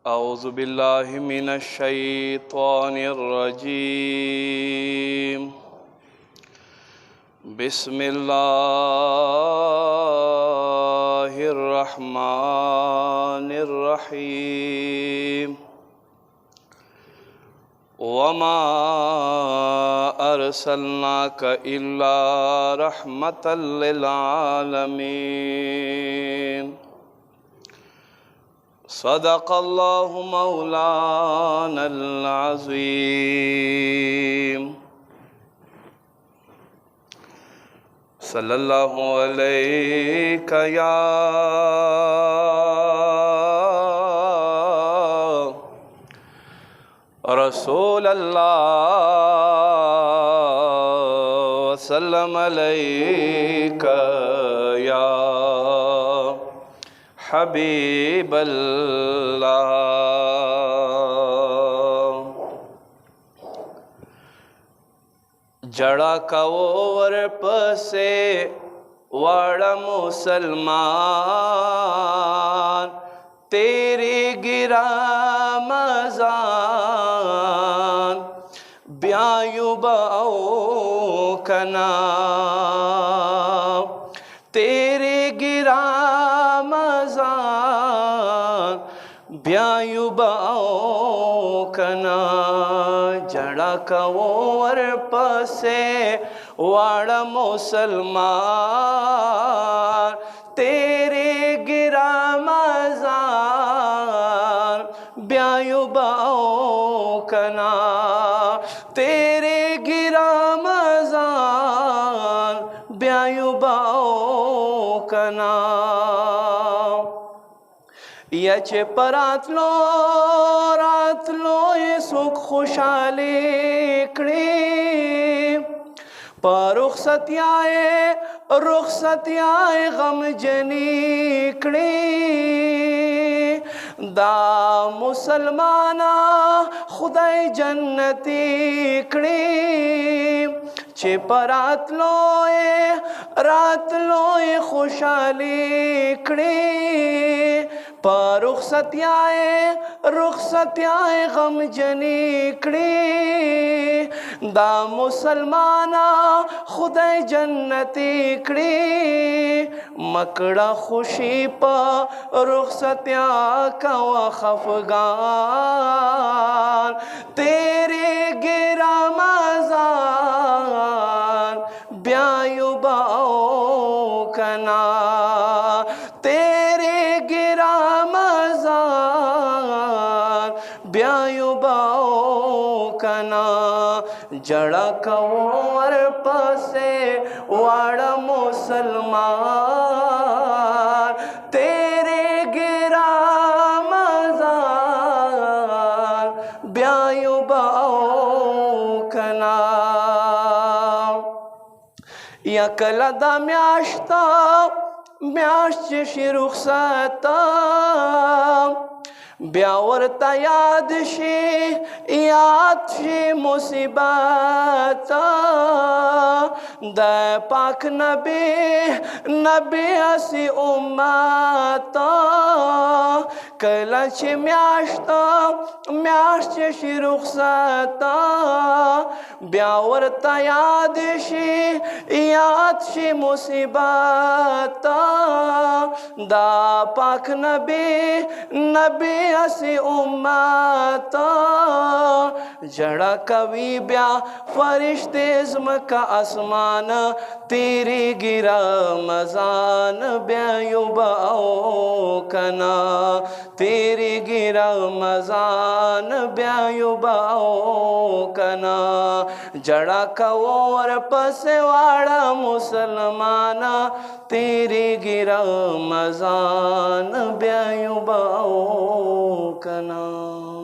औज़ु बिल्लाहि मिनश शैतानिर रजीम। बिस्मिल्लाहिर रहमानिर रहीम। वमा अर्सलनाका इल्ला रहमतल लिल आलमीन। सदक़ल्लाहु मौलानल अज़ीम। सल्लल्लाहु अलैका या रसूल अल्लाह, सल्लम अलैका या हबीब अल्लाह। जड़ा कवर पसे वाड़ा मुसलमान, तेरी गिरा मजान ब्यायुबाओ कना। तेरे गिरा मजान ब्यायुबाओ कना। जड़ा कवर पसे वाड़ा मुसलमान, तेरे गिरा मजान ब्यायुबाओ कना। तेरे गिरा मजान ब्यायुबाओ कना। याचे परातलो रातलो ये सुख खुशाली कड़ी, पर रुखसतियाए गम जनी कड़ी। दा मुसलमाना खुदाई जन्नती कड़ी, चे रातलोए खुशाली कड़ी। पर रुखसतियाए गम जनी कड़ी। दा मुसलमाना खुदाई जन्नती कड़ी, मकड़ा खुशी पा रुखसतिया का खफगान। तेरे गिरा मजान ब्यायुबाओ कना। तेरे गिरा मजान ब्यायुबाओ कना। जड़ा कवर पसे वाड़ा मुसलमान, तेरे गिरा मजान ब्यायुबाओ कना। या कलदा म्याश्ता म्याश्च रुखसता ब्यावरता याद शे मुसीबता। द पाक नबी असी उम्मता। कलच म्याश्च रुखसता ब्यावरता याद शे मुसीबता। दा पाक नबी असी उम्मता। जड़ा कवि ब्या फरिश्ते का आसमान, तेरी गिरा मजान ब्यायुबाओ कना। तेरी गिरा मजान ब्यायुबाओ कना। जड़ा कवर पसवाड़ा मुसलमाना, तेरी गिरा मजान ब्यायुबाओ कना।